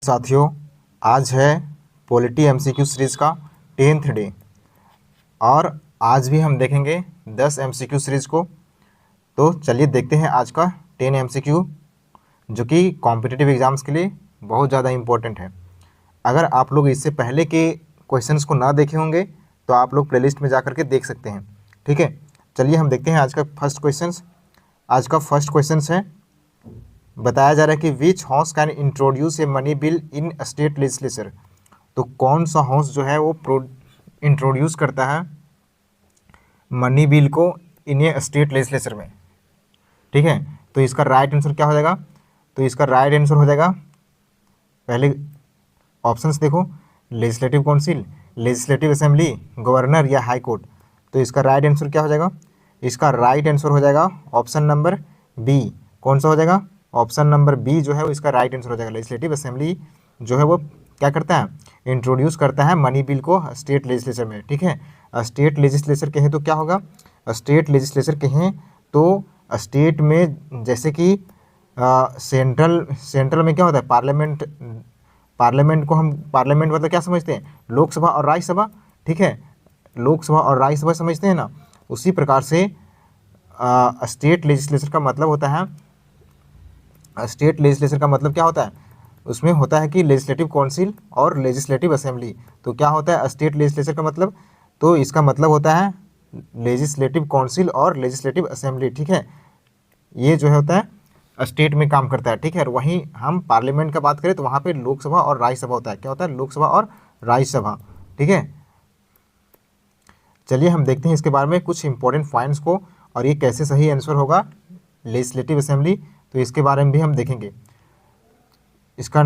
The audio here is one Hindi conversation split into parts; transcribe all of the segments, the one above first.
साथियों, आज है पॉलिटी एमसीक्यू सीरीज का 10th डे और आज भी हम देखेंगे 10 एमसीक्यू सीरीज को। तो चलिए देखते हैं आज का 10 एमसीक्यू जो कि कॉम्पिटिटिव एग्जाम्स के लिए बहुत ज़्यादा इम्पोर्टेंट है। अगर आप लोग इससे पहले के क्वेश्चंस को ना देखे होंगे तो आप लोग प्लेलिस्ट में जा करके देख सकते हैं। ठीक है, चलिए हम देखते हैं आज का फर्स्ट क्वेश्चन। आज का फर्स्ट क्वेश्चन है, बताया जा रहा है कि विच house can introduce a money bill in state legislature. तो कौन सा हाउस जो है वो इंट्रोड्यूस करता है मनी बिल को इन ए स्टेट लेजिस्लेचर में। ठीक है, तो इसका राइट आंसर क्या हो जाएगा? तो इसका राइट आंसर हो जाएगा, पहले ऑप्शंस देखो, legislative council, legislative assembly, governor या हाई कोर्ट। तो इसका राइट आंसर क्या हो जाएगा? इसका राइट आंसर हो जाएगा ऑप्शन नंबर बी। कौन सा हो जाएगा? ऑप्शन नंबर बी जो है वो इसका राइट आंसर हो जाएगा। लेजिस्लेटिव असेंबली जो है वो क्या करता है? इंट्रोड्यूस करता है मनी बिल को स्टेट लेजिस्लेचर में। ठीक है, स्टेट लेजिस्लेचर कहें तो क्या होगा? स्टेट लेजिस्लेचर कहें तो स्टेट में जैसे कि सेंट्रल में क्या होता है? पार्लियामेंट को हम पार्लियामेंट मतलब क्या समझते हैं? लोकसभा और राज्यसभा। ठीक है, लोकसभा और राज्यसभा समझते हैं ना। उसी प्रकार से स्टेट लेजिस्लेचर का मतलब होता है, स्टेट लेजिस्लेचर का मतलब क्या होता है? उसमें होता है कि लेजिस्लेटिव काउंसिल और लेजिस्लेटिव असेंबली। तो क्या होता है स्टेट लेजिस्लेचर का मतलब? तो इसका मतलब होता है लेजिस्लेटिव काउंसिल और लेजिस्लेटिव असेंबली। ठीक है, ये जो होता है स्टेट में काम करता है। ठीक है, और वहीं हम पार्लियामेंट का बात करें तो वहाँ पे लोकसभा और राज्यसभा होता है। क्या होता है? लोकसभा और राज्यसभा। ठीक है, चलिए हम देखते हैं इसके बारे में कुछ इंपॉर्टेंट पॉइंट्स को और ये कैसे सही आंसर होगा लेजिस्लेटिव असेंबली। तो इसके बारे में भी हम देखेंगे। इसका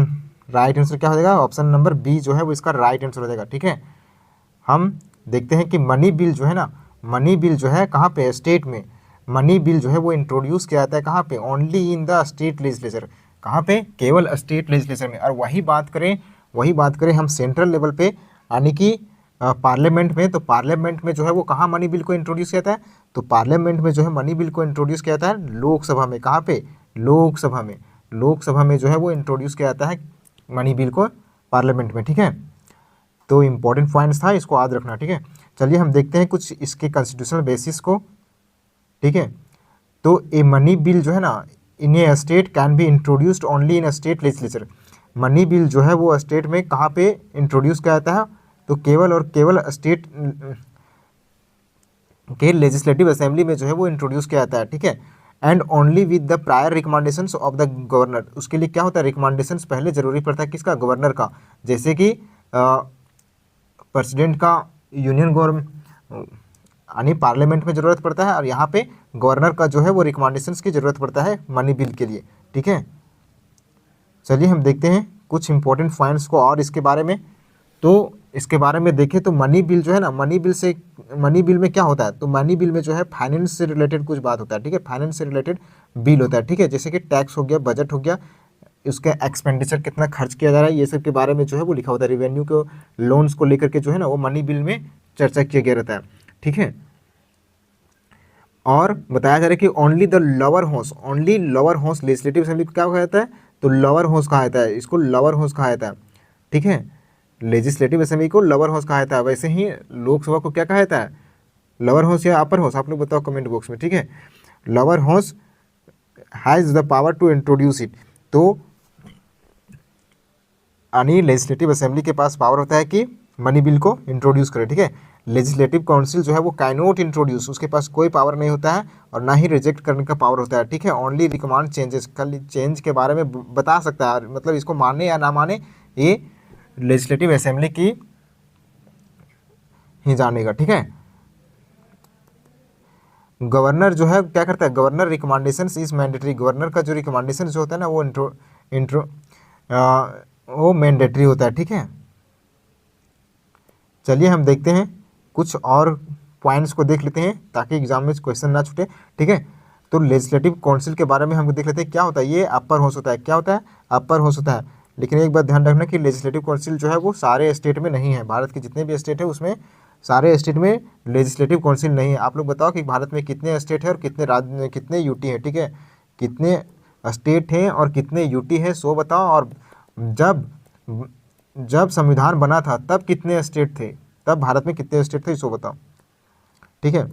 राइट आंसर क्या हो जाएगा? ऑप्शन नंबर बी जो है वो इसका राइट आंसर हो जाएगा। ठीक है, हम देखते हैं कि मनी बिल जो है ना, मनी बिल जो है कहाँ पे? स्टेट में। मनी बिल जो है वो इंट्रोड्यूस किया जाता है कहाँ पे? Only in the state legislature. कहाँ पे? केवल स्टेट लेजिस्लेचर में। और वही बात करें हम सेंट्रल लेवल पे, यानी कि पार्लियामेंट में, तो पार्लियामेंट में जो है वो कहाँ मनी बिल को इंट्रोड्यूस किया जाता है? तो पार्लियामेंट में जो है मनी बिल को इंट्रोड्यूस किया जाता है लोकसभा में। कहाँ पे? लोकसभा में। लोकसभा में जो है वो इंट्रोड्यूस किया जाता है मनी बिल को पार्लियामेंट में। ठीक है, तो इम्पोर्टेंट पॉइंट्स था, इसको याद रखना। ठीक है, चलिए हम देखते हैं कुछ इसके कॉन्स्टिट्यूशनल बेसिस को। ठीक है, तो ए मनी बिल जो है ना, in a state can be introduced only in state legislature. Money bill जो है वो स्टेट में कहाँ पे इंट्रोड्यूस किया जाता है? तो केवल और केवल स्टेट के लेजिस्लेटिव असेंबली में जो है वो इंट्रोड्यूस किया जाता है। ठीक है, and only with the prior recommendations of the governor. उसके लिए क्या होता है? रिकमेंडेशंस पहले जरूरी पड़ता है किसका? गवर्नर का। जैसे कि प्रेसिडेंट का यूनियन गवर्नमेंट यानी पार्लियामेंट में ज़रूरत पड़ता है, और यहाँ पे गवर्नर का जो है वो रिकमेंडेशंस की ज़रूरत पड़ता है मनी बिल के लिए। ठीक है, चलिए हम देखते हैं कुछ इंपॉर्टेंट पॉइंट्स को और इसके बारे में। तो इसके बारे में देखें तो मनी बिल जो है ना, मनी बिल में क्या होता है? तो मनी बिल में जो है फाइनेंस से रिलेटेड कुछ बात होता है। ठीक है, फाइनेंस से रिलेटेड बिल होता है। ठीक है, जैसे कि टैक्स हो गया, बजट हो गया, उसका एक्सपेंडिचर कितना खर्च किया जा रहा है, ये सब के बारे में जो है वो लिखा होता है। रेवेन्यू को, लोन्स को लेकर के जो है ना वो मनी बिल में चर्चा किया गया रहता है। ठीक है, और बताया जा रहा है कि only lower house legislative assembly को क्या कहा जाता है? तो लोअर हाउस कहा जाता है, इसको लोअर हाउस कहा जाता है। ठीक है, लेजिस्लेटिव असेंबली को लोअर हाउस कहा जाता है। वैसे ही लोकसभा को क्या कहा जाता है? लोअर हाउस या अपर हाउस? आप लोग बताओ कमेंट बॉक्स में। ठीक है, lower house has the power to introduce it. तो यानी लेजिस्लेटिव असेंबली के पास पावर होता है कि मनी बिल को इंट्रोड्यूस करे। ठीक है, लेजिस्लेटिव काउंसिल जो है वो कैनोट इंट्रोड्यूस, उसके पास कोई पावर नहीं होता है, और ना ही रिजेक्ट करने का पावर होता है। ठीक है, ओनली रिकमांड चेंजेस, कल चेंज के बारे में बता सकता है, मतलब इसको माने या ना माने ये लेजिस्लेटिव असेंबली की ही जानेगा। ठीक है, गवर्नर जो है क्या करता है? Governor recommendations is mandatory. Governor का जो रिकमेंडेशन जो होता है ना वो मैंडेटरी होता है। ठीक है, चलिए हम देखते हैं कुछ और पॉइंट्स को देख लेते हैं ताकि एग्जाम में क्वेश्चन ना छूटे। ठीक है, तो लेजिस्लेटिव काउंसिल के बारे में हम देख लेते हैं क्या होता है। ये अपर हाउस होता है। क्या होता है? अपर हाउस होता है। लेकिन एक बात ध्यान रखना कि लेजिस्लेटिव काउंसिल जो है वो सारे स्टेट में नहीं है। भारत के जितने भी स्टेट है उसमें सारे स्टेट में लेजिस्लेटिव काउंसिल नहीं है। आप लोग बताओ कि भारत में कितने स्टेट है और कितने राज्य, कितने यूटी है? ठीक है, कितने स्टेट हैं और कितने यूटी है, सो बताओ। और जब जब संविधान बना था तब कितने स्टेट थे, तब भारत में कितने स्टेट थे इसको बताओ। ठीक है,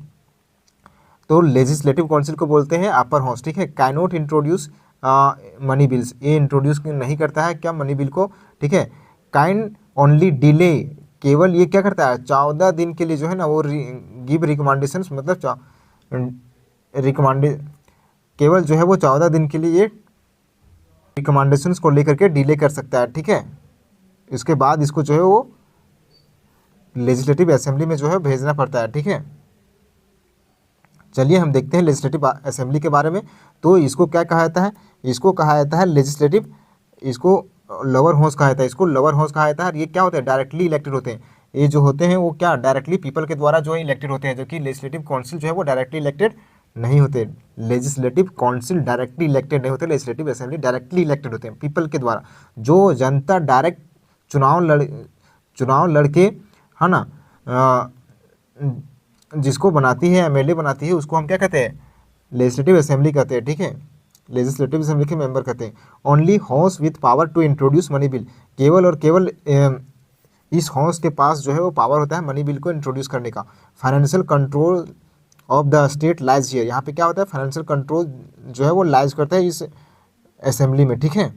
तो लेजिस्लेटिव काउंसिल को बोलते हैं अपर हाउस। ठीक है, कैनोट इंट्रोड्यूस मनी बिल्स, ये इंट्रोड्यूस नहीं करता है क्या मनी बिल को। ठीक है, काइंड ओनली डिले, केवल ये क्या करता है 14 दिन के लिए जो है ना वो गिव रिकमेंडेशंस, मतलब रिकमेंडे केवल जो है वो 14 दिन के लिए ये रिकमेंडेशंस को लेकर के डिले कर सकता है। ठीक है, इसके बाद इसको जो है वो लेजिस्लेटिव असेंबली में जो है भेजना पड़ता है। ठीक है, चलिए हम देखते हैं लेजिस्लेटिव असेंबली के बारे में। तो इसको क्या कहा जाता है, इसको कहा जाता है लेजिस्लेटिव, इसको लोअर हाउस कहा जाता है, इसको लोअर हाउस कहा जाता है। और ये क्या होते हैं, डायरेक्टली इलेक्टेड होते हैं। ये जो होते हैं वो क्या डायरेक्टली पीपल के द्वारा जो है इलेक्टेड होते हैं, जो कि लेजिस्लेटिव काउंसिल जो है वो डायरेक्टली इलेक्टेड नहीं होते। लेजिस्लेटिव काउंसिल डायरेक्टली इलेक्टेड नहीं होते, लेजिस्लेटिव असेंबली डायरेक्टली इलेक्टेड होते हैं पीपल के द्वारा। जो जनता डायरेक्ट चुनाव लड़के है ना जिसको बनाती है, एमएलए बनाती है, उसको हम क्या कहते हैं, लेजिस्लेटिव असेंबली कहते हैं। ठीक है, लेजिस्लेटिव असेंबली के मेंबर कहते हैं। Only house with power to introduce money bill, केवल और केवल इस हाउस के पास जो है वो पावर होता है मनी बिल को इंट्रोड्यूस करने का। Financial control of the state lies here, यहाँ पे क्या होता है, फाइनेंशियल कंट्रोल जो है वो लाइज करता है इस असेंबली में। ठीक है,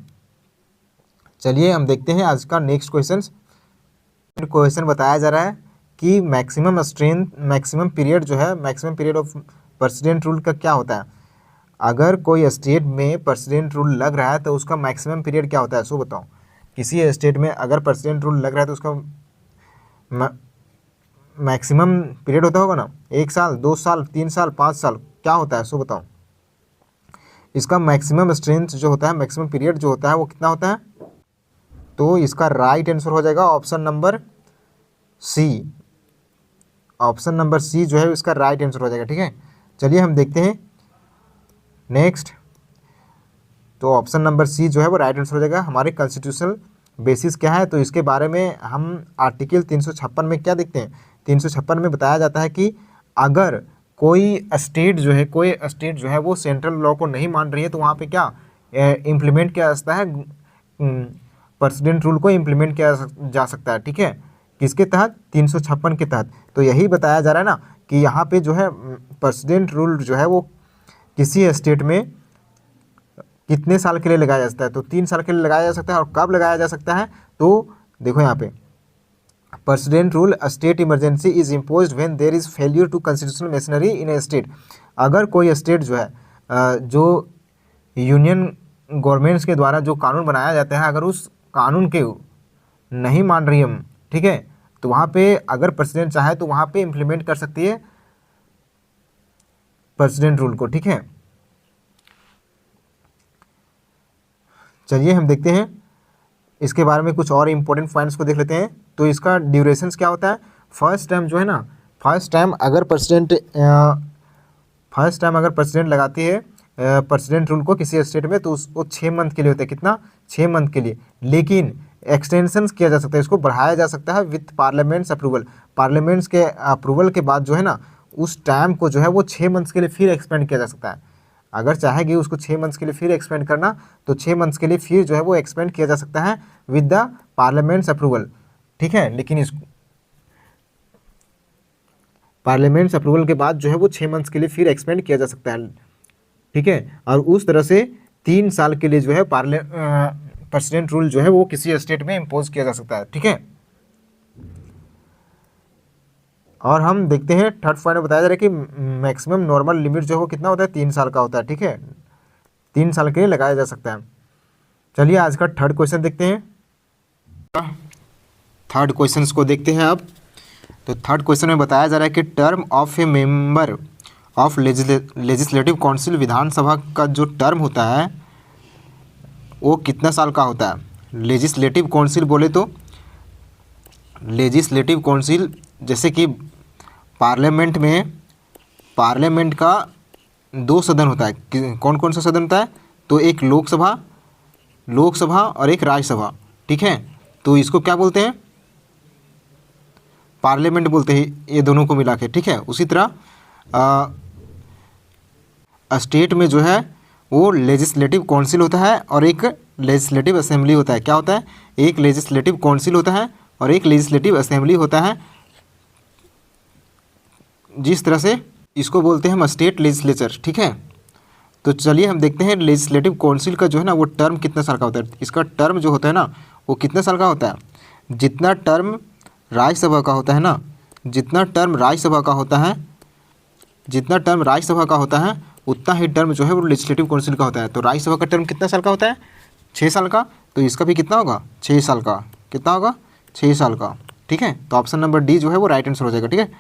चलिए हम देखते हैं आज का नेक्स्ट क्वेश्चन बताया जा रहा है कि मैक्सिमम स्ट्रेंथ, मैक्सिमम पीरियड जो है, maximum period of president rule का क्या होता है। अगर कोई स्टेट में प्रेसिडेंट रूल लग रहा है तो उसका मैक्सिमम पीरियड क्या होता है, सो बताओ। किसी स्टेट में अगर प्रेसिडेंट रूल लग रहा है तो उसका मैक्सिमम पीरियड होता होगा ना, 1 साल, 2 साल, 3 साल, 5 साल, क्या होता है, सो बताओ। इसका मैक्सिमम स्ट्रेंथ जो होता है, मैक्सिमम पीरियड जो होता है वो कितना होता है। तो इसका राइट आंसर हो जाएगा option number C. Option number C जो है इसका राइट आंसर हो जाएगा। ठीक है, चलिए हम देखते हैं नेक्स्ट। तो ऑप्शन नंबर सी जो है वो राइट आंसर हो जाएगा। हमारे कॉन्स्टिट्यूशनल बेसिस क्या है, तो इसके बारे में हम आर्टिकल 356 में क्या देखते हैं, 356 में बताया जाता है कि अगर कोई स्टेट जो है वो सेंट्रल लॉ को नहीं मान रही है तो वहाँ पे क्या इम्प्लीमेंट किया जा सकता है, प्रेसिडेंट रूल को इम्प्लीमेंट किया जा सकता है। ठीक है, किसके तहत, 356 के तहत। तो यही बताया जा रहा है ना कि यहाँ पे जो है प्रेसिडेंट रूल जो है वो किसी स्टेट में कितने साल के लिए लगाया जा सकता है, तो 3 साल के लिए लगाया जा सकता है। और कब लगाया जा सकता है, तो देखो यहाँ पे president rule state emergency is imposed when there is failure to constitutional machinery in a state. अगर कोई स्टेट जो है जो यूनियन गवर्नमेंट्स के द्वारा जो कानून बनाया जाता है, अगर उस कानून के नहीं मान रही हम, ठीक है, तो वहाँ पे अगर प्रेसिडेंट चाहे तो वहाँ पे इम्प्लीमेंट कर सकती है प्रेसिडेंट रूल को। ठीक है, चलिए हम देखते हैं इसके बारे में कुछ और इम्पोर्टेंट पॉइंट्स को देख लेते हैं। तो इसका ड्यूरेशंस क्या होता है, फर्स्ट टाइम जो है ना, फर्स्ट टाइम अगर प्रेसिडेंट लगाती है प्रेसिडेंट रूल को किसी स्टेट में, तो वो 6 मंथ के लिए होता है। कितना, 6 मंथ के लिए। लेकिन एक्सटेंशन किया जा सकता है, इसको बढ़ाया जा सकता है विथ पार्लियामेंट्स अप्रूवल। पार्लियामेंट्स के अप्रूवल के बाद जो है ना उस टाइम को जो है वो 6 मंथ्स के लिए फिर एक्सपेंड किया जा सकता है। अगर चाहेगी उसको 6 मंथ्स के लिए फिर एक्सपेंड करना, तो 6 मंथ्स के लिए फिर जो है वो एक्सपेंड किया जा सकता है विद द पार्लियामेंट्स अप्रूवल। ठीक है, लेकिन इस पार्लियामेंट्स अप्रूवल के बाद जो है वो 6 मंथ्स के लिए फिर एक्सपेंड किया जा सकता है। ठीक है, और उस तरह से 3 साल के लिए जो है प्रेसिडेंट रूल जो है वो किसी स्टेट में इम्पोज किया जा सकता है। ठीक है, और हम देखते हैं थर्ड पॉइंट में बताया जा रहा है कि मैक्सिमम नॉर्मल लिमिट जो है वो कितना होता है, 3 साल का होता है। ठीक है, 3 साल के लिए लगाया जा सकता है। चलिए आज का थर्ड क्वेश्चन देखते हैं। थर्ड क्वेश्चन को देखते हैं अब। तो थर्ड क्वेश्चन में बताया जा रहा है कि term of a member of legislative council, Vidhan Sabha का जो टर्म होता है वो कितना साल का होता है। लेजिस्लेटिव काउंसिल बोले तो लेजिस्लेटिव काउंसिल जैसे कि पार्लियामेंट का 2 सदन होता है। कौन कौन सा सदन होता है, तो एक लोकसभा और एक राज्यसभा। ठीक है, तो इसको क्या बोलते हैं, पार्लियामेंट बोलते हैं ये दोनों को मिला के। ठीक है, उसी तरह स्टेट में जो है वो लेजिस्लेटिव काउंसिल होता है और एक लेजिस्लेटिव असेंबली होता है। क्या होता है, एक लेजिस्लेटिव काउंसिल होता है और एक लेजिस्लेटिव असेंबली होता है। जिस तरह से इसको बोलते हैं हम स्टेट लेजिस्लेचर, ठीक है। तो चलिए हम देखते हैं लेजिस्लेटिव काउंसिल का जो है ना वो टर्म कितना साल का होता है। इसका टर्म जो होता है ना वो कितने साल का होता है, जितना टर्म राज्यसभा का होता है ना, जितना टर्म राज्यसभा का होता है, जितना टर्म राज्यसभा का होता है उतना ही टर्म जो है वो लेजिस्लेटिव काउंसिल का होता है। तो राज्यसभा का टर्म कितना साल का होता है, 6 साल का। तो इसका भी कितना होगा, 6 साल का। कितना होगा, 6 साल का, ठीक है। तो ऑप्शन नंबर डी जो है वो राइट आंसर हो जाएगा, ठीक है।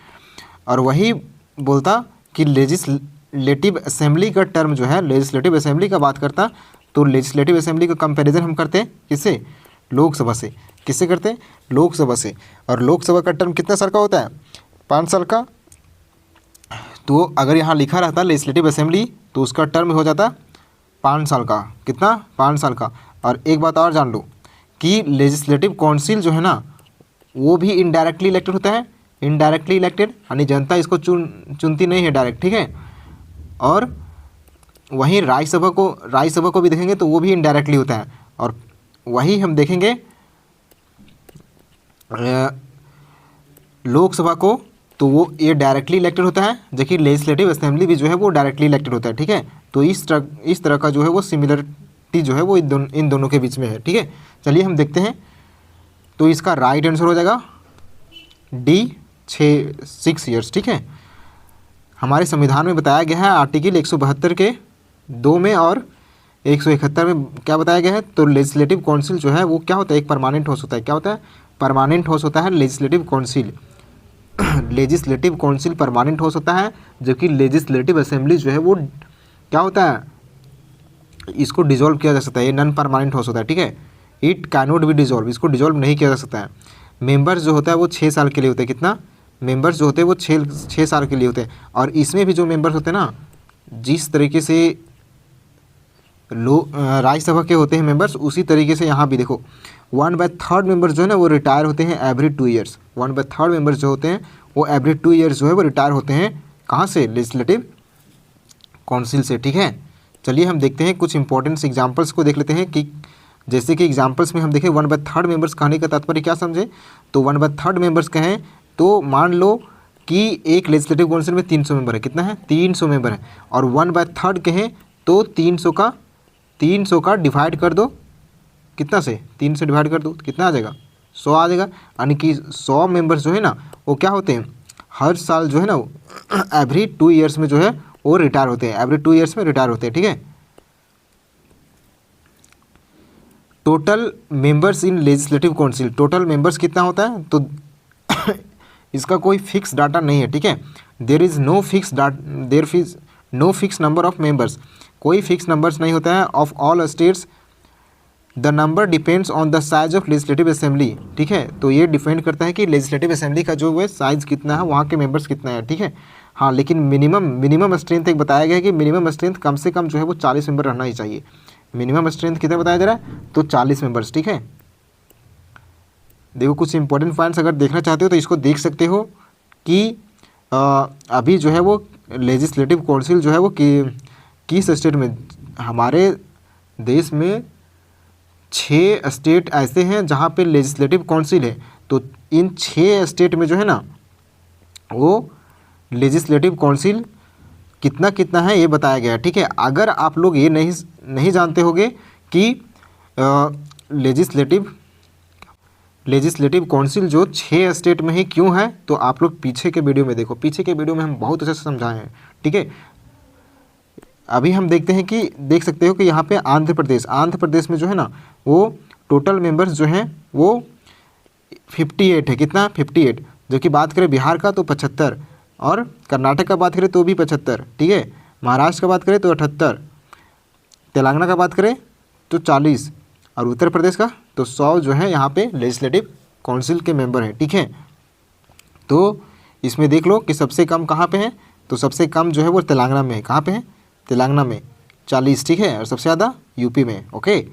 और वही बोलता कि लेजिस्लेटिव असेंबली का टर्म जो है, लेजिस्लेटिव असेंबली का बात करता, तो लेजिस्लेटिव असेंबली का कंपैरिजन हम करते हैं किससे, लोकसभा से। किससे करते हैं, लोकसभा से। और लोकसभा का टर्म कितना साल का होता है, 5 साल का। तो अगर यहाँ लिखा रहता लेजिस्लेटिव असेंबली तो उसका टर्म हो जाता 5 साल का। कितना, 5 साल का। और एक बात और जान लो कि लेजिस्लेटिव काउंसिल जो है ना वो भी इनडायरेक्टली इलेक्टेड होता है। इनडायरेक्टली इलेक्टेड यानी जनता इसको चुनती नहीं है डायरेक्ट, ठीक है। और वहीं राज्यसभा को भी देखेंगे तो वो भी इनडायरेक्टली होता है। और वही हम देखेंगे लोकसभा को तो वो ये डायरेक्टली इलेक्टेड होता है, जबकि लेजिस्लेटिव असेंबली भी जो है वो डायरेक्टली इलेक्टेड होता है, ठीक है। तो इस तरह का जो है वो सिमिलरिटी जो है वो इन दोनों के बीच में है, ठीक है। चलिए हम देखते हैं। तो इसका राइट आंसर हो जाएगा डी, 6 ईयर्स, ठीक है। हमारे संविधान में बताया गया है आर्टिकल 172 के 2 में और 171 में क्या बताया गया है, तो लेजिस्लेटिव काउंसिल जो है वो क्या होता है, एक परमानेंट हाउस होता है। क्या होता है, परमानेंट हाउस होता है legislative council. Legislative council permanent house होता है, जबकि लेजिस्लेटिव असेंबली जो है वो क्या होता है, इसको डिसॉल्व किया जा सकता है। ये नॉन परमानेंट हाउस होता है, ठीक है। It can not be dissolve, इसको डिसॉल्व नहीं किया जा सकता है। मेंबर्स जो होता है वो 6 साल के लिए होते हैं। कितना, मेंबर्स जो होते हैं वो 6 साल के लिए होते हैं। और इसमें भी जो मेंबर्स होते हैं ना, जिस तरीके से राज्यसभा के होते हैं मेंबर्स, उसी तरीके से यहाँ भी देखो 1/3 मेंबर्स जो है ना वो रिटायर होते हैं एवरी 2 ईयर्स। 1/3 मेंबर्स जो होते हैं वो एवरी 2 ईयर्स जो है वो रिटायर होते हैं। कहाँ से, लेजिस्लेटिव काउंसिल से, ठीक है। चलिए हम देखते हैं कुछ इंपॉर्टेंट एग्जांपल्स को देख लेते हैं कि जैसे कि एग्जांपल्स में हम देखें 1/3 मेंबर्स कहने का तात्पर्य क्या समझे। तो 1/3 मेंबर्स कहें तो मान लो कि एक लेजिस्लेटिव काउंसिल में 300 मेंबर है। कितना है, 300 मेंबर है। और 1/3 कहें तो 300 का डिवाइड कर दो, कितना से, 3 से डिवाइड कर दो तो कितना आ जाएगा, 100 आ जाएगा। यानी कि 100 मेंबर्स जो है ना वो क्या होते हैं, हर साल जो है ना एवरी 2 ईयर्स में जो है वो रिटायर होते हैं, एवरी 2 ईयर्स में रिटायर होते हैं, ठीक है। Total members in legislative council, total members कितना होता है, तो इसका कोई फिक्स डाटा नहीं है, ठीक है। There is no fix number of members, कोई फिक्स नंबर्स नहीं होता है of all states. The number depends on the size of legislative assembly, ठीक है। तो ये डिपेंड करता है कि लेजिस्लेटिव असेंबली का जो है साइज़ कितना है, वहाँ के मेंबर्स कितना है, ठीक है। हाँ, लेकिन मिनिमम स्ट्रेंथ एक बताया गया है कि मिनिमम स्ट्रेंथ कम से कम जो है वो 40 मेंबर रहना ही चाहिए। मिनिमम स्ट्रेंथ कितना बताया जा रहा है, तो 40 मेंबर्स, ठीक है। देखो कुछ इंपॉर्टेंट पॉइंट्स अगर देखना चाहते हो तो इसको देख सकते हो कि अभी जो है वो लेजिस्लेटिव काउंसिल जो है वो किस स्टेट में, हमारे देश में 6 स्टेट ऐसे हैं जहाँ पे लेजिस्लेटिव काउंसिल है। तो इन 6 स्टेट में जो है ना वो लेजिस्लेटिव काउंसिल कितना है ये बताया गया है, ठीक है। अगर आप लोग ये नहीं जानते होगे कि लेजिस्लेटिव काउंसिल जो 6 स्टेट में ही क्यों है, तो आप लोग पीछे के वीडियो में देखो, पीछे के वीडियो में हम बहुत अच्छे से समझाए हैं, ठीक है। अभी हम देखते हैं कि देख सकते हो कि यहाँ पे आंध्र प्रदेश में जो है ना वो टोटल मेंबर्स जो हैं वो 58 है। कितना, 58। जो कि बात करें बिहार का तो 75, और कर्नाटक का बात करें तो भी 75, ठीक है। महाराष्ट्र का बात करें तो 78, तेलंगाना का बात करें तो 40, और उत्तर प्रदेश का तो 100 जो है यहाँ पे लेजिस्लेटिव काउंसिल के मेंबर हैं, ठीक है। तो इसमें देख लो कि सबसे कम कहाँ पे है, तो सबसे कम जो है वो तेलंगाना में है। कहाँ पे है, तेलंगाना में 40, ठीक है। और सबसे ज़्यादा यूपी में, ओके।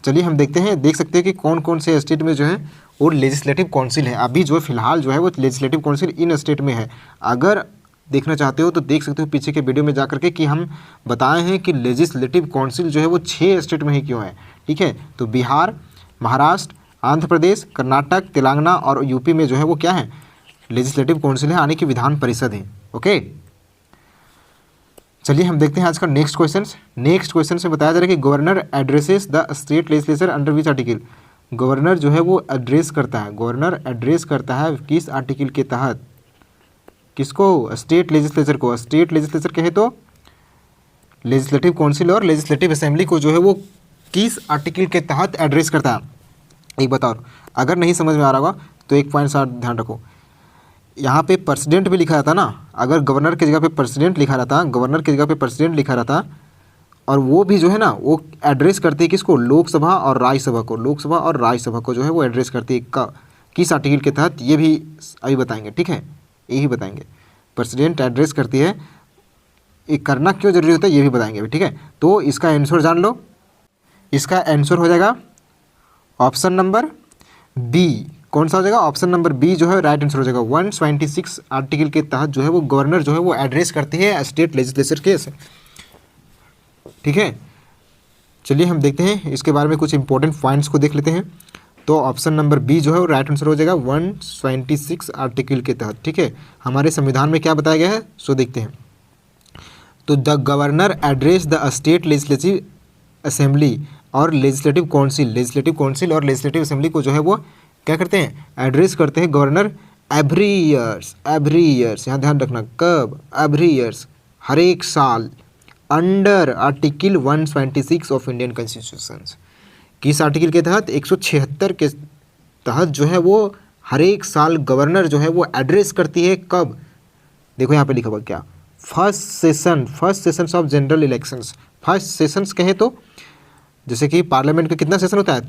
चलिए हम देखते हैं, देख सकते हैं कि कौन कौन से स्टेट में जो है वो लेजिस्लेटिव काउंसिल है। अभी जो फिलहाल जो है वो लेजिस्लेटिव काउंसिल इन स्टेट में है। अगर देखना चाहते हो तो देख सकते हो पीछे के वीडियो में जा करके कि हम बताए हैं कि लेजिस्लेटिव काउंसिल जो है वो 6 स्टेट में ही क्यों है, ठीक है। तो बिहार, महाराष्ट्र आंध्र प्रदेश, कर्नाटक, तेलंगाना और यूपी में जो है वो क्या है, लेजिस्लेटिव काउंसिल है, यानी कि विधान परिषद है। ओके, चलिए हम देखते हैं आज का नेक्स्ट क्वेश्चन। नेक्स्ट क्वेश्चन में बताया जा रहा है कि governor addresses the state legislature under which article. Governor जो है वो एड्रेस करता है, गवर्नर एड्रेस करता है किस आर्टिकल के तहत, किसको, स्टेट लेजिस्लेचर को। स्टेट लेजिस्लेचर कहे तो लेजिस्लेटिव काउंसिल और लेजिस्लेटिव असेंबली को जो है वो किस आर्टिकल के तहत एड्रेस करता है। एक बताओ, अगर नहीं समझ में आ रहा होगा तो एक पॉइंट सा ध्यान रखो, यहाँ पे प्रेसिडेंट भी लिखा रहता ना, अगर गवर्नर की जगह पे प्रेसिडेंट लिखा रहता, गवर्नर की जगह पे प्रेसिडेंट लिखा रहता, और वो भी जो है ना वो एड्रेस करती है किसको, लोकसभा और राज्यसभा को, लोकसभा और राज्यसभा को जो है वो एड्रेस करती है किस आर्टिकल के तहत, ये भी अभी बताएंगे, ठीक है, यही बताएंगे। प्रेसिडेंट एड्रेस करती है, ये करना क्यों जरूरी होता है ये भी बताएंगे, ठीक है। तो इसका आंसर जान लो, इसका आंसर हो जाएगा ऑप्शन नंबर बी। कौन सा हो जाएगा, ऑप्शन नंबर बी जो है राइट आंसर हो जाएगा। 126 आर्टिकल के तहत जो है वो गवर्नर जो है वो एड्रेस करती है स्टेट लेजिस्लेचर के, ठीक है। चलिए हम देखते हैं इसके बारे में कुछ इंपॉर्टेंट पॉइंट्स को देख लेते हैं। तो ऑप्शन नंबर बी जो है वो राइट आंसर हो जाएगा 126 आर्टिकल के तहत, ठीक है। हमारे संविधान में क्या बताया गया है सो देखते हैं। तो the governor address the state legislative assembly और लेजिस्लेटिव काउंसिल और लेजिस्लेटिव असेंबली को जो है वो क्या करते हैं, एड्रेस करते हैं गवर्नर एवरी ईयर्स, यहाँ ध्यान रखना, कब, एवरी ईयर्स, हर एक साल, under article 126 of Indian constitution. किस आर्टिकल के तहत, 176 के तहत जो है वो हर एक साल गवर्नर जो है वो एड्रेस करती है, कब, देखो यहाँ पे लिखा हुआ क्या, first session of general elections. First sessions कहे तो जैसे कि पार्लियामेंट का कितना सेशन होता है,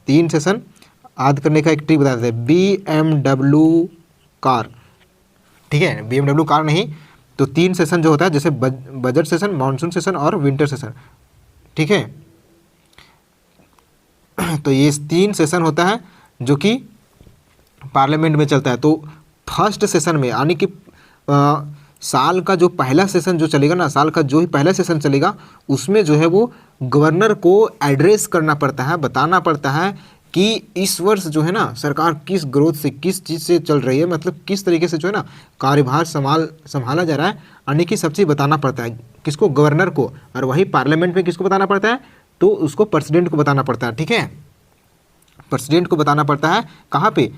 तीन सेशन याद करने का एक ट्रिक बता देते हैं, BMW कार, ठीक है, BMW कार नहीं तो 3 सेशन जो होता है, जैसे बजट सेशन, मानसून सेशन और विंटर सेशन, ठीक है। तो ये 3 सेशन होता है जो कि पार्लियामेंट में चलता है। तो फर्स्ट सेशन में यानी कि साल का जो पहला सेशन जो चलेगा ना, साल का जो ही पहला सेशन चलेगा उसमें जो है वो गवर्नर को एड्रेस करना पड़ता है, बताना पड़ता है कि इस वर्ष जो है ना सरकार किस ग्रोथ से, किस चीज़ से चल रही है, मतलब किस तरीके से जो है ना कार्यभार संभाला जा रहा है, यानी कि सब चीज़ बताना पड़ता है किसको, गवर्नर को। और वही पार्लियामेंट में किसको बताना पड़ता है, तो उसको प्रेसिडेंट को बताना पड़ता है, ठीक है। प्रेसिडेंट को बताना पड़ता है कहाँ पे,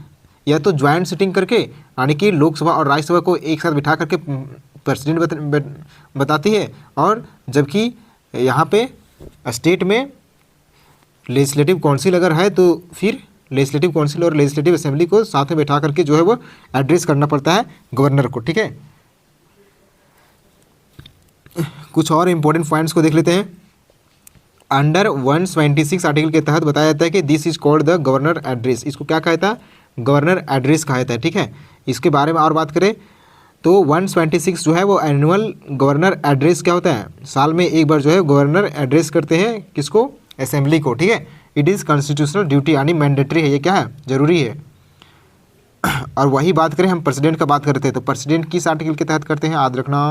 या तो ज्वाइंट सिटिंग करके, यानी कि लोकसभा और राज्यसभा को एक साथ बिठा करके प्रेसिडेंट बताती है, और जबकि यहाँ पे स्टेट में लेजिस्लेटिव काउंसिल अगर है तो फिर लेजिस्लेटिव काउंसिल और लेजिस्लेटिव असेंबली को साथ में बैठा करके जो है वो एड्रेस करना पड़ता है गवर्नर को, ठीक है। कुछ और इम्पोर्टेंट पॉइंट्स को देख लेते हैं। अंडर 126 आर्टिकल के तहत बताया जाता है कि this is called the governor address. इसको क्या कहता है, गवर्नर एड्रेस कहा जाता है, ठीक है। इसके बारे में और बात करें तो 126 जो है वो एनुअल गवर्नर एड्रेस क्या होता है, साल में एक बार जो है गवर्नर एड्रेस करते हैं किसको, असेंबली को, ठीक है। इट इज़ कॉन्स्टिट्यूशनल ड्यूटी, यानी मैंडेटरी है, ये क्या है, जरूरी है। और वही बात करें हम प्रेसिडेंट का बात करते हैं तो प्रेसिडेंट किस आर्टिकल के तहत करते हैं, याद रखना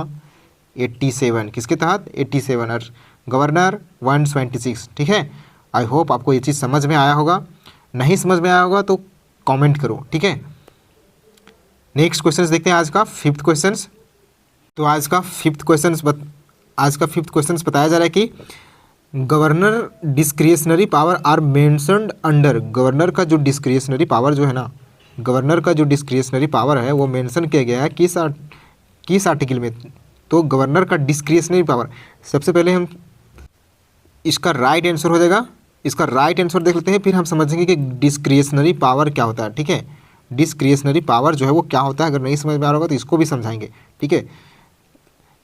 87, किसके तहत, 87, और गवर्नर 126, ठीक है। आई होप आपको ये चीज़ समझ में आया होगा, नहीं समझ में आया होगा तो कमेंट करो, ठीक है। नेक्स्ट क्वेश्चन देखते हैं आज का 5th क्वेश्चन। तो आज का फिफ्थ क्वेश्चन बताया जा रहा है कि governor discretionary power are mentioned under. Governor का जो डिस्क्रिशनरी पावर जो है ना, गवर्नर का जो डिस्क्रिशनरी पावर है वो मेंशन किया गया है किस आर्टिकल में। तो गवर्नर का डिस्क्रिशनरी पावर, सबसे पहले हम इसका राइट आंसर हो जाएगा, इसका राइट आंसर देख लेते हैं, फिर हम समझेंगे कि डिस्क्रिशनरी पावर क्या होता है, ठीक है। डिस्क्रिशनरी पावर जो है वो क्या होता है, अगर नहीं समझ में आ रहा होगा तो इसको भी समझाएंगे, ठीक है।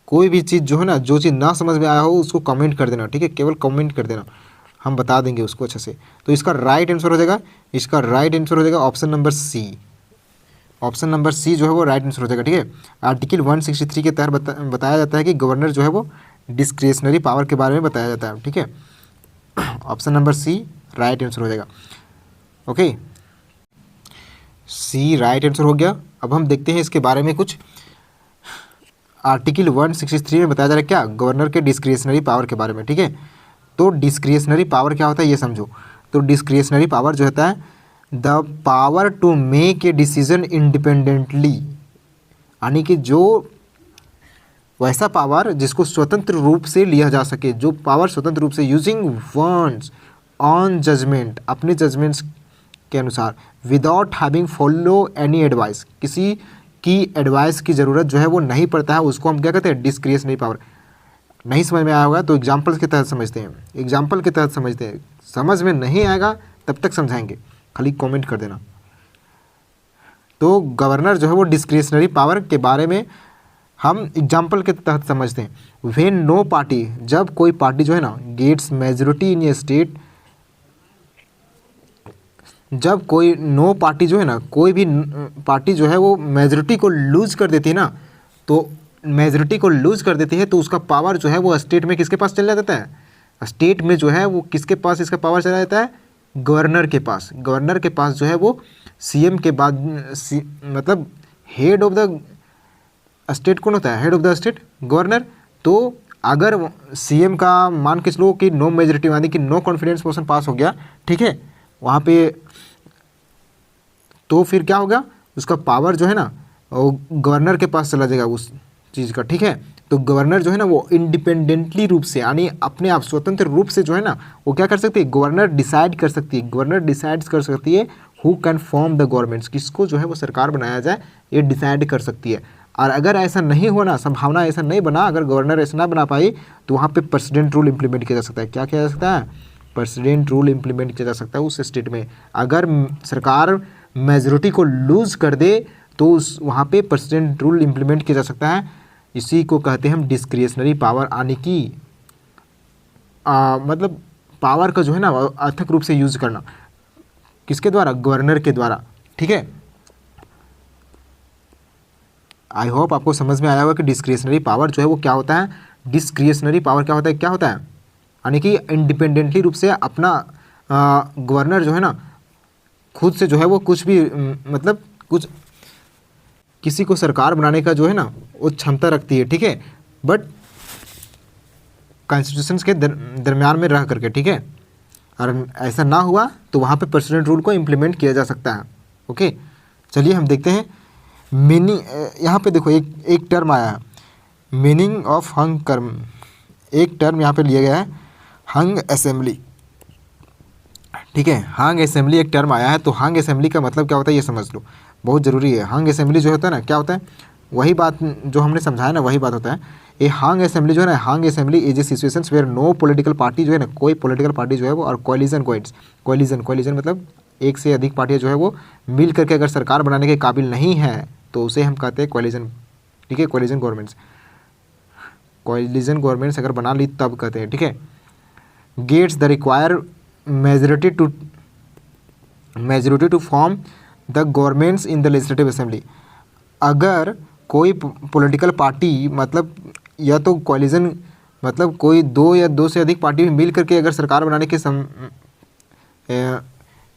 कोई भी चीज़ जो है ना, जो चीज़ ना समझ में आया हो उसको कमेंट कर देना, ठीक है, केवल कमेंट कर देना, हम बता देंगे उसको अच्छे से। तो इसका राइट आंसर हो जाएगा, इसका राइट आंसर हो जाएगा option number C. Option number C जो है वो राइट आंसर हो जाएगा, ठीक है। आर्टिकल 163 के तहत बताया जाता है कि गवर्नर जो है वो डिस्क्रिशनरी पावर के बारे में बताया जाता है, ठीक है। Option number C right answer हो जाएगा, ओके। सी राइट आंसर हो गया। अब हम देखते हैं इसके बारे में कुछ। आर्टिकल 163 में बताया जा रहा है क्या, गवर्नर के डिस्क्रिशनरी पावर के बारे में, ठीक है। तो डिस्क्रिशनरी पावर क्या होता है ये समझो। तो डिस्क्रिशनरी पावर जो होता है the power to make a decision independently, यानी कि जो वैसा पावर जिसको स्वतंत्र रूप से लिया जा सके, जो पावर स्वतंत्र रूप से यूजिंग वंस ऑन जजमेंट, अपने जजमेंट्स के अनुसार, without having follow any advice, किसी की एडवाइस की ज़रूरत जो है वो नहीं पड़ता है, उसको हम क्या कहते हैं, डिस्क्रिशनरी पावर। नहीं समझ में आया होगा तो एग्जाम्पल के तहत समझते हैं, एग्जाम्पल के तहत समझते हैं, समझ में नहीं आएगा तब तक समझाएंगे, खाली कमेंट कर देना। तो गवर्नर जो है वो डिस्क्रिशनरी पावर के बारे में हम एग्जाम्पल के तहत समझते हैं। व्हेन नो पार्टी, जब कोई पार्टी जो है ना gets majority in a state, जब कोई नो पार्टी जो है ना, कोई भी पार्टी जो है वो मेजोरिटी को लूज कर देती है ना, तो मेजोरिटी को लूज कर देती है तो उसका पावर जो है वो स्टेट में किसके पास चला जाता है, स्टेट में जो है वो किसके पास इसका पावर चला जाता है, गवर्नर के पास। गवर्नर के पास जो है वो सीएम के बाद मतलब हेड ऑफ द स्टेट कौन होता है, head of the state, governor. तो अगर सीएम का मान के चलो कि नो मेजोरिटी, यानी कि नो कॉन्फिडेंस मोशन पास हो गया, ठीक है, वहाँ पे तो फिर क्या होगा, उसका पावर जो है ना वो गवर्नर के पास चला जाएगा उस चीज़ का, ठीक है। तो गवर्नर जो है ना वो इंडिपेंडेंटली रूप से, यानी अपने आप स्वतंत्र रूप से जो है ना वो क्या कर सकती है, गवर्नर डिसाइड कर सकती है, गवर्नर डिसाइड कर सकती है who can form the governments, किसको जो है वो सरकार बनाया जाए, ये डिसाइड कर सकती है। और अगर ऐसा नहीं होना, संभावना ऐसा नहीं बना, अगर गवर्नर ऐसा ना बना पाई तो वहाँ पे प्रेसिडेंट रूल इम्प्लीमेंट किया जा सकता है। क्या किया जा सकता है, प्रेसिडेंट रूल इम्प्लीमेंट किया जा सकता है उस स्टेट में। अगर सरकार मेजोरिटी को लूज कर दे तो उस वहाँ पे प्रेसिडेंट रूल इम्प्लीमेंट किया जा सकता है। इसी को कहते हैं हम डिस्क्रिशनरी पावर, यानी कि मतलब पावर का जो है ना अथक रूप से यूज करना, किसके द्वारा, गवर्नर के द्वारा, ठीक है। आई होप आपको समझ में आया होगा कि डिस्क्रिशनरी पावर जो है वो क्या होता है, डिस्क्रिशनरी पावर क्या होता है, क्या होता है, यानी कि इंडिपेंडेंटली रूप से अपना गवर्नर जो है ना खुद से जो है वो कुछ भी मतलब कुछ किसी को सरकार बनाने का जो है ना वो क्षमता रखती है, ठीक है, बट कॉन्स्टिट्यूशंस के दरमियान में रह करके, ठीक है। और ऐसा ना हुआ तो वहाँ पे प्रेसिडेंट रूल को इम्प्लीमेंट किया जा सकता है। ओके, चलिए हम देखते हैं मीनिंग। यहाँ पे देखो एक टर्म आया है, मीनिंग ऑफ हंग कर्म, एक टर्म यहाँ पे लिया गया है, हंग असेंबली, ठीक है। हंग असेंबली एक टर्म आया है, तो हंग असेंबली का मतलब क्या होता है ये समझ लो, बहुत ज़रूरी है। हंग असेंबली जो होता है ना, क्या होता है, वही बात जो हमने समझाया ना वही बात होता है। ये हंग असेंबली जो है ना, hung assembly is a situations where no political party जो है ना, कोई पॉलिटिकल पार्टी जो है वो, और कोलिजन मतलब एक से अधिक पार्टियाँ जो है वो मिल करके अगर सरकार बनाने के काबिल नहीं है तो उसे हम कहते हैं कोलिजन, ठीक है। कोलिजन गवर्नमेंट्स अगर बना ली तब कहते हैं, ठीक है। Gets the require majority to form the governments in the legislative assembly. अगर कोई पॉलिटिकल पार्टी मतलब या तो कोलिजन मतलब कोई दो या दो से अधिक पार्टी मिल करके अगर सरकार बनाने के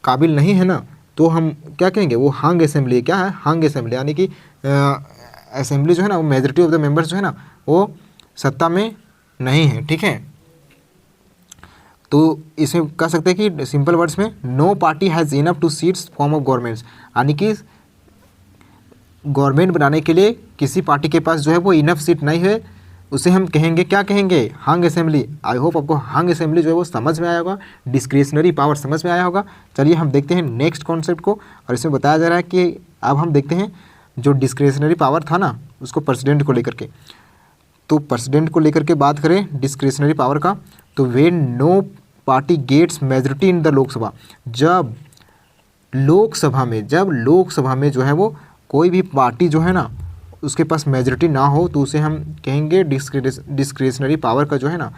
काबिल नहीं है ना, तो हम क्या कहेंगे, वो हंग असेंबली। क्या है हंग असेंबली, यानी कि असेंबली जो है ना वो मेजोरिटी ऑफ द मेंबर्स जो है ना वो सत्ता में नहीं है, ठीक है। तो इसमें कह सकते हैं कि सिंपल वर्ड्स में no party has enough to seats form of governments, यानी कि गवर्नमेंट बनाने के लिए किसी पार्टी के पास जो है वो इनफ सीट नहीं है, उसे हम कहेंगे, क्या कहेंगे, हंग असेंबली। आई होप आपको हंग असेंबली जो है वो समझ में आया होगा, डिस्क्रिशनरी पावर समझ में आया होगा। चलिए हम देखते हैं नेक्स्ट कॉन्सेप्ट को, और इसमें बताया जा रहा है कि अब हम देखते हैं जो डिस्क्रिशनरी पावर था ना उसको प्रेसिडेंट को लेकर के। तो प्रेसिडेंट को लेकर के बात करें डिस्क्रिशनरी पावर का, तो when no party gets majority in the Lok Sabha, जब लोकसभा में जो है वो कोई भी पार्टी जो है ना उसके पास मेजोरिटी ना हो तो उसे हम कहेंगे डिस्क्रिशनरी पावर का जो है ना,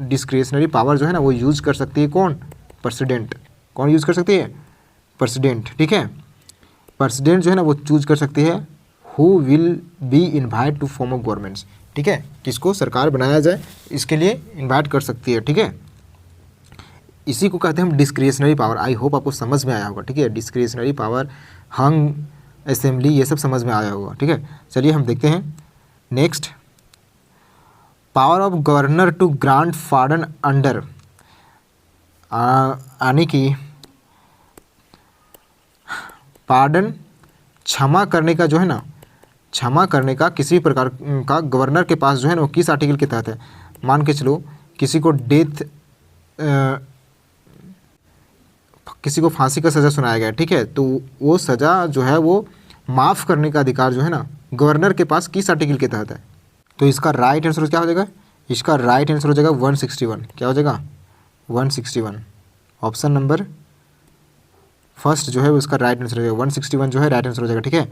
डिस्क्रिशनरी पावर जो है ना वो यूज़ कर सकती है कौन, प्रेसिडेंट। कौन यूज़ कर सकती है, प्रेसिडेंट, ठीक है। प्रेसिडेंट जो है ना वो चूज कर सकती है who will be invite to form of governments, ठीक है, किसको सरकार बनाया जाए इसके लिए इन्वाइट कर सकती है, ठीक है। इसी को कहते हैं हम डिस्क्रिशनरी पावर। आई होप आपको समझ में आया होगा, ठीक है। डिस्क्रिशनरी पावर, हंग असेंबली, ये सब समझ में आया होगा, ठीक है। चलिए हम देखते हैं next, power of governor to grant pardon under, यानी कि पार्डन क्षमा करने का जो है ना, क्षमा करने का किसी प्रकार का गवर्नर के पास जो है ना वो किस आर्टिकल के तहत है। मान के चलो किसी को डेथ किसी को फांसी का सज़ा सुनाया गया, ठीक है, तो वो सज़ा जो है वो माफ़ करने का अधिकार जो है ना गवर्नर के पास किस आर्टिकल के तहत है। तो इसका राइट आंसर क्या हो जाएगा, इसका राइट आंसर हो जाएगा 161। क्या हो जाएगा 161। ऑप्शन नंबर फर्स्ट जो है वो इसका राइट आंसर हो जाएगा, 161 जो है राइट आंसर हो जाएगा, ठीक है।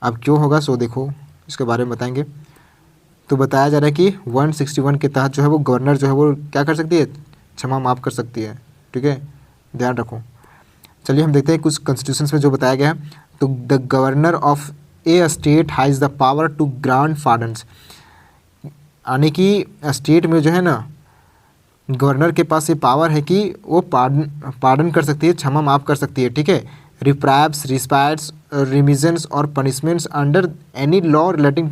अब क्यों होगा सो देखो इसके बारे में बताएंगे। तो बताया जा रहा है कि 161 के तहत जो है वो गवर्नर जो है वो क्या कर सकती है, क्षमा माफ़ कर सकती है, ठीक है, ध्यान रखो। चलिए हम देखते हैं कुछ कॉन्स्टिट्यूशन में जो बताया गया है। तो the governor of a state has the power to grant pardons, यानी कि स्टेट में जो है ना गवर्नर के पास ये पावर है कि वो पार्डन कर सकती है, क्षमा माफ़ कर सकती है, ठीक है। रिप्राइब्स, रिस्पाइट्स, रिमिजन्स और punishments under any law relating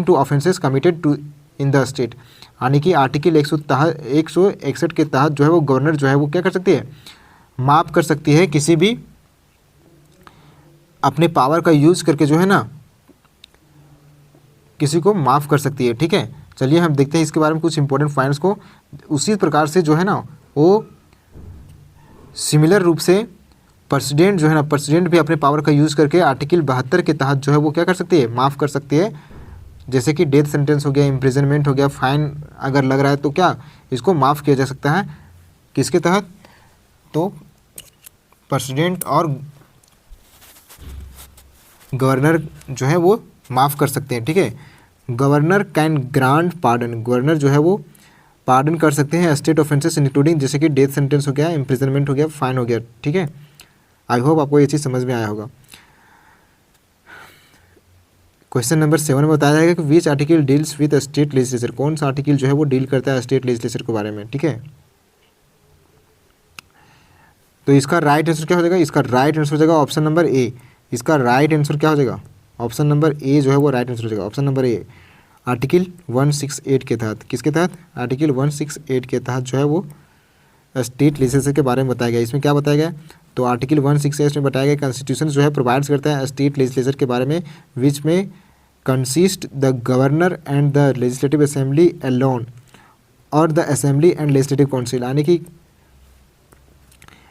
to offences committed to in the state, यानी कि आर्टिकल 161 के तहत जो है वो गवर्नर जो है वो क्या कर सकती है, माफ़ कर सकती है, किसी भी अपने पावर का यूज़ करके जो है ना किसी को माफ़ कर सकती है, ठीक है। चलिए हम देखते हैं इसके बारे में कुछ इंपॉर्टेंट पॉइंट्स को। उसी प्रकार से जो है ना वो सिमिलर रूप से प्रेसिडेंट जो है ना, प्रेसिडेंट भी अपने पावर का यूज़ करके आर्टिकल 72 के तहत जो है वो क्या कर सकती है, माफ़ कर सकती है। जैसे कि डेथ सेंटेंस हो गया, इम्प्रिजनमेंट हो गया, फाइन अगर लग रहा है तो क्या इसको माफ़ किया जा सकता है, किसके तहत, तो प्रेसिडेंट और गवर्नर जो है वो माफ़ कर सकते हैं, ठीक है। Governor can grant pardon, governor जो है वो पार्डन कर सकते हैं स्टेट ऑफेंसेस इंक्लूडिंग जैसे कि डेथ सेंटेंस हो गया, इम्प्रिजनमेंट हो गया, फाइन हो गया, ठीक है। आई होप आपको ये चीज़ समझ में आया होगा। क्वेश्चन नंबर 7 में बताया जाएगा कि which article deals with state legislature, कौन सा आर्टिकल जो है वो डील करता है स्टेट लेजिस्लेचर के बारे में, ठीक है। तो इसका राइट आंसर क्या हो जाएगा, इसका राइट आंसर हो जाएगा ऑप्शन नंबर ए। इसका राइट आंसर क्या हो जाएगा, ऑप्शन नंबर ए जो है वो राइट आंसर हो जाएगा, ऑप्शन नंबर ए। आर्टिकल 168 के तहत, किसके तहत, आर्टिकल 168 के तहत जो है वो स्टेट लेजिस्लेचर के बारे में बताया गया। इसमें क्या बताया गया, तो आर्टिकल 168 में बताया गया कॉन्स्टिट्यूशन जो है प्रोवाइड्स करता है स्टेट लेजिस्लेचर के बारे में, विच में consist the governor and the legislative assembly alone और the assembly and legislative council, यानी कि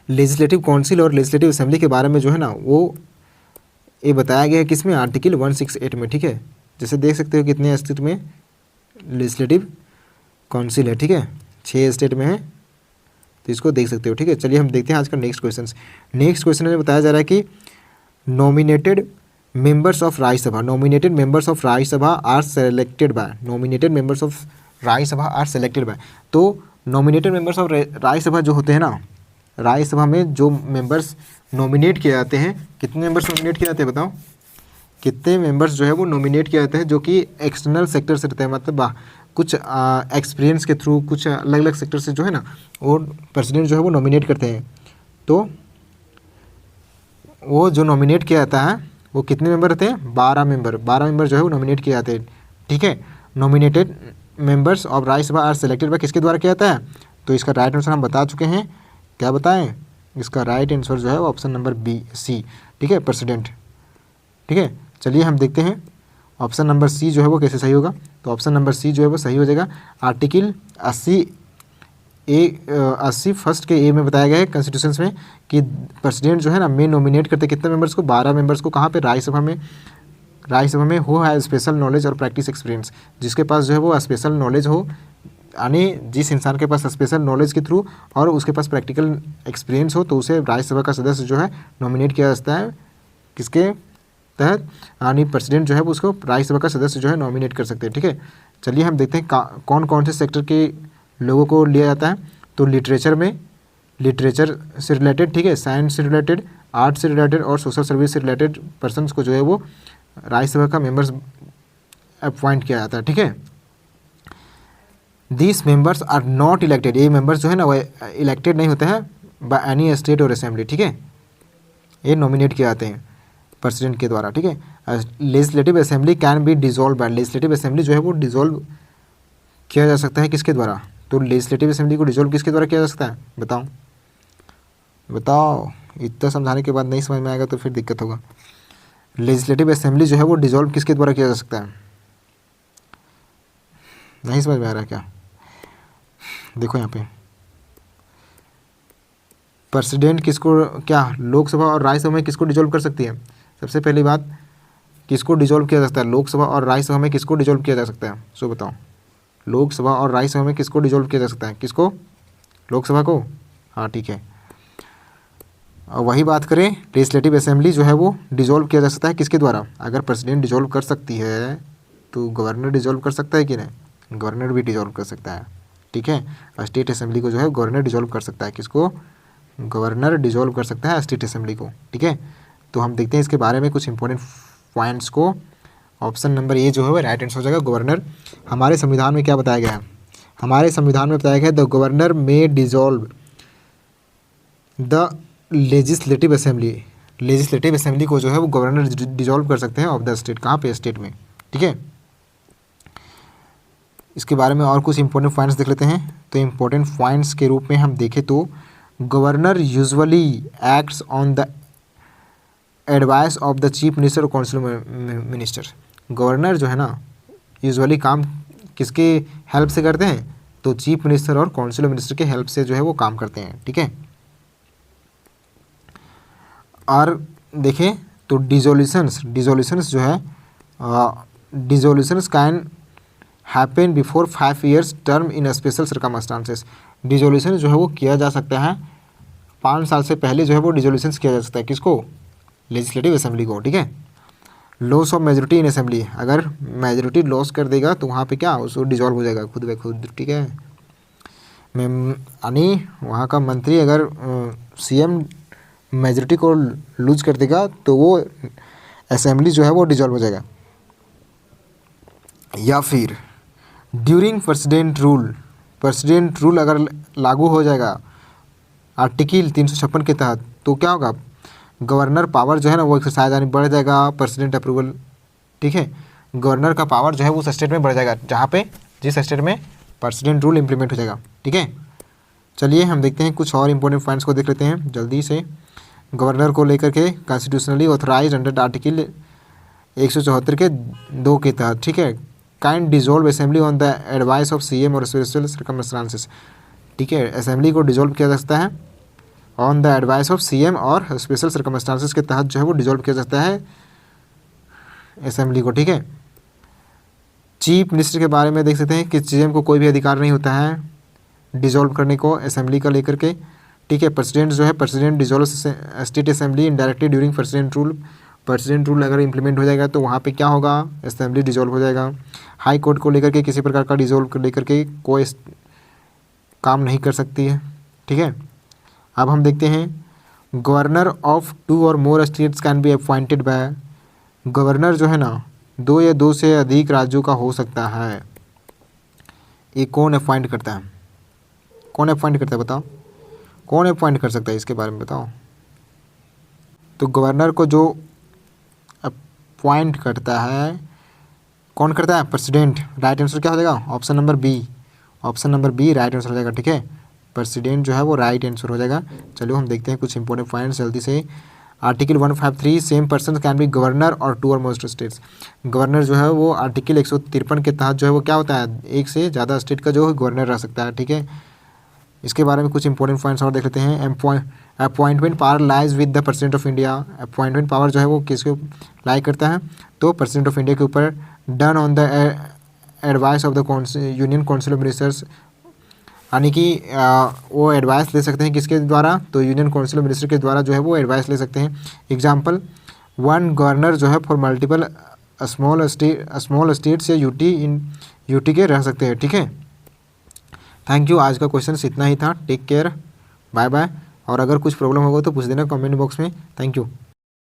लेजिस्लेटिव काउंसिल और लेजिस्लेटिव असेंबली के बारे में जो है ना वो ये बताया गया है किसमें, आर्टिकल 168 में, ठीक है। जैसे देख सकते हो कितने स्टेट में लेजिस्लेटिव काउंसिल है, ठीक है, 6 स्टेट में है, तो इसको देख सकते हो, ठीक है। चलिए हम देखते हैं आज का नेक्स्ट क्वेश्चन। नेक्स्ट क्वेश्चन में बताया जा रहा है कि nominated members of Rajya Sabha, nominated members of Rajya Sabha are selected by, nominated members of Rajya Sabha are selected by. तो नॉमिनेटेड मेंबर्स ऑफ राज्यसभा जो होते हैं ना, राज्यसभा में जो मेंबर्स नॉमिनेट किए जाते हैं, कितने मेंबर्स नॉमिनेट किए जाते हैं बताओ, कितने मेंबर्स जो है वो नॉमिनेट किए जाते हैं, जो कि एक्सटर्नल सेक्टर से रहते हैं, मतलब कुछ एक्सपीरियंस के थ्रू कुछ अलग अलग सेक्टर से जो है ना वो प्रेसिडेंट जो है वो नॉमिनेट करते हैं। तो वो जो नॉमिनेट किया जाता है वो कितने मेंबर रहते हैं, 12 मेंबर जो है वो नॉमिनेट किए जाते हैं, ठीक है। Nominated members of Rajya Sabha are selected by किसके द्वारा किया जाता है, तो इसका राइट आंसर हम बता चुके हैं, क्या बताएं, इसका राइट आंसर जो है वो ऑप्शन नंबर बी सी, ठीक है, प्रेसिडेंट, ठीक है। चलिए हम देखते हैं ऑप्शन नंबर सी जो है वो कैसे सही होगा। तो ऑप्शन नंबर सी जो है वो सही हो जाएगा। आर्टिकल 80 फर्स्ट के ए में बताया गया है कॉन्स्टिट्यूशन में कि प्रेसिडेंट जो है ना में नॉमिनेट करते कितने मेंबर्स को, 12 मेंबर्स को, कहाँ पे, राज्यसभा में हो है स्पेशल नॉलेज और प्रैक्टिस एक्सपीरियंस, जिसके पास जो है वो स्पेशल नॉलेज हो, यानी जिस इंसान के पास स्पेशल नॉलेज के थ्रू और उसके पास प्रैक्टिकल एक्सपीरियंस हो, तो उसे राज्यसभा का सदस्य जो है नॉमिनेट किया जाता है, किसके तहत, यानी प्रेसिडेंट जो है वो उसको राज्यसभा का सदस्य जो है नॉमिनेट कर सकते हैं, ठीक है। चलिए हम देखते हैं कौन कौन से सेक्टर के लोगों को लिया जाता है। तो लिटरेचर से रिलेटेड, ठीक है, साइंस से रिलेटेड, आर्ट से रिलेटेड और सोशल सर्विस से रिलेटेड पर्सनस को जो है वो राज्यसभा का मेंबर्स अपॉइंट किया जाता है, ठीक है। This members are not elected, ये मेंबर्स जो है ना वो इलेक्टेड नहीं होते हैं बाय एनी स्टेट और असेंबली, ठीक है, ये नॉमिनेट किए जाते हैं प्रेसिडेंट के द्वारा, ठीक है। Legislative assembly can be dissolve by, legislative assembly जो है वो डिसॉल्व किया जा सकता है किसके द्वारा, तो लेजिस्लेटिव असेंबली को डिसॉल्व किसके द्वारा किया जा सकता है, बताओ, इतना समझाने के बाद नहीं समझ में आएगा तो फिर दिक्कत होगा। लेजिस्लेटिव असेंबली जो है वो डिसॉल्व किसके द्वारा किया जा सकता है? नहीं समझ में आ रहा क्या? देखो यहाँ पे प्रेसिडेंट किसको, क्या लोकसभा और राज्यसभा में किसको डिसॉल्व कर सकती है? सबसे पहली बात, किसको डिसॉल्व किया जा सकता है? लोकसभा और राज्यसभा में किसको डिसॉल्व किया जा सकता है? सो बताओ, लोकसभा और राज्यसभा में किसको डिसॉल्व किया जा सकता है? किसको? लोकसभा को। हाँ ठीक है। और वही बात करें, लेजिस्लेटिव असेंबली जो है वो डिसॉल्व किया जा सकता है किसके द्वारा? अगर प्रेसिडेंट डिसॉल्व कर सकती है तो गवर्नर डिसॉल्व कर सकता है कि नहीं? गवर्नर भी डिसॉल्व कर सकता है, ठीक है। स्टेट असेंबली को जो है गवर्नर डिसॉल्व कर सकता है। किसको? गवर्नर डिसॉल्व कर सकता है स्टेट असेंबली को, ठीक है। तो हम देखते हैं इसके बारे में कुछ इंपॉर्टेंट पॉइंट्स को। ऑप्शन नंबर ए जो है वो राइट आंसर हो जाएगा, गवर्नर। हमारे संविधान में क्या बताया गया है? हमारे संविधान में बताया गया है द गवर्नर में dissolve the legislative assembly. Legislative assembly को जो है वो गवर्नर डिसॉल्व कर सकते हैं ऑफ द स्टेट। कहाँ पे? स्टेट में, ठीक है। इसके बारे में और कुछ इंपॉर्टेंट पॉइंट्स देख लेते हैं। तो इंपॉर्टेंट पॉइंट्स के रूप में हम देखें तो governor usually acts on the advice of the chief minister और काउंसिल मिनिस्टर। गवर्नर जो है ना यूजुअली काम किसके हेल्प से करते हैं? तो चीफ मिनिस्टर और काउंसिल मिनिस्टर के हेल्प से जो है वो काम करते हैं, ठीक है। और देखें तो डिसोल्यूशंस जो है dissolutions can happen before 5 years term in special circumstances. Dissolution जो है वो किया जा सकता है 5 साल से पहले जो है वो डिसोल्यूशन किया जा सकता है। किसको? लेजिस्लेटिव असेंबली को, ठीक है। Loss of majority in assembly, अगर मेजोरिटी लॉस कर देगा तो वहाँ पे क्या उसको डिसॉल्व हो जाएगा खुद ब खुद, ठीक है। यानी वहाँ का मंत्री अगर सीएम मेजोरिटी को लूज कर देगा तो वो असेंबली जो है वो डिसॉल्व हो जाएगा। या फिर ड्यूरिंग प्रेसिडेंट रूल अगर लागू हो जाएगा आर्टिकल 356 के तहत तो क्या होगा? गवर्नर पावर जो है ना वो एक्सरसाइज यानी बढ़ जाएगा, प्रेसिडेंट अप्रूवल, ठीक है। गवर्नर का पावर जो है उस स्टेट में बढ़ जाएगा जहाँ पे जिस स्टेट में प्रेसिडेंट रूल इम्प्लीमेंट हो जाएगा, ठीक है। चलिए हम देखते हैं कुछ और इंपॉर्टेंट पॉइंट्स को देख लेते हैं जल्दी से। गवर्नर को लेकर के कॉन्स्टिट्यूशनली ऑथराइज अंडर आर्टिकल 174 के 2 के तहत, ठीक है। Kind dissolve assembly on the advice of CM और स्पेशल सर्कमस्टांसेस, ठीक है। असेंबली को डिसॉल्व किया जा सकता है on the advice of CM और स्पेशल सर्कमस्टांसेस के तहत जो है वो डिसॉल्व किया जाता है असेंबली को, ठीक है। चीफ मिनिस्टर के बारे में देख सकते हैं कि सीएम को कोई भी अधिकार नहीं होता है डिसॉल्व करने को असेंबली का लेकर के, ठीक है। प्रेसिडेंट जो है president dissolve state assembly indirectly during president rule अगर इंप्लीमेंट हो जाएगा तो वहाँ पे क्या होगा? असेंबली डिसॉल्व हो जाएगा। हाई कोर्ट को लेकर के किसी प्रकार का डिसॉल्व लेकर के कोई काम नहीं कर सकती है, ठीक है। अब हम देखते हैं गवर्नर ऑफ 2 और more states can be appointed by. Governor जो है ना 2 या 2 से अधिक राज्यों का हो सकता है। ये कौन अपॉइंट करता है? कौन अपॉइंट करता है बताओ? कौन अपॉइंट कर सकता है इसके बारे में बताओ? तो गवर्नर को जो अपॉइंट करता है कौन करता है? प्रेसिडेंट। राइट आंसर क्या हो जाएगा? Option number B. Option number B right answer हो जाएगा, ठीक है। प्रेसिडेंट जो है वो राइट आंसर हो जाएगा। चलो हम देखते हैं कुछ इंपॉर्टेंट पॉइंट्स जल्दी से। Article 153 same person can be governor और 2 और मोर स्टेट्स। गवर्नर जो है वो आर्टिकल 153 के तहत जो है वो क्या होता है? एक से ज़्यादा स्टेट का जो है गवर्नर रह सकता है, ठीक है। इसके बारे में कुछ इंपॉर्टेंट पॉइंट्स और देख लेते हैं। Appointment power lies with the president of India. Appointment power जो है वो किसके लाई करता है? तो प्रेसिडेंट ऑफ इंडिया के ऊपर। Done on the advice of the union council of ministers, यानी कि वो एडवाइस ले सकते हैं किसके द्वारा? तो यूनियन काउंसिल ऑफ मिनिस्टर के द्वारा जो है वो एडवाइस ले सकते हैं। एग्जाम्पल 1 गवर्नर जो है फॉर मल्टीपल स्मॉल स्टेट्स या यूटी के रह सकते हैं, ठीक है। Thank you. आज का क्वेश्चन इतना ही था। Take care, bye bye. और अगर कुछ प्रॉब्लम होगा तो पूछ देना कमेंट बॉक्स में। Thank you.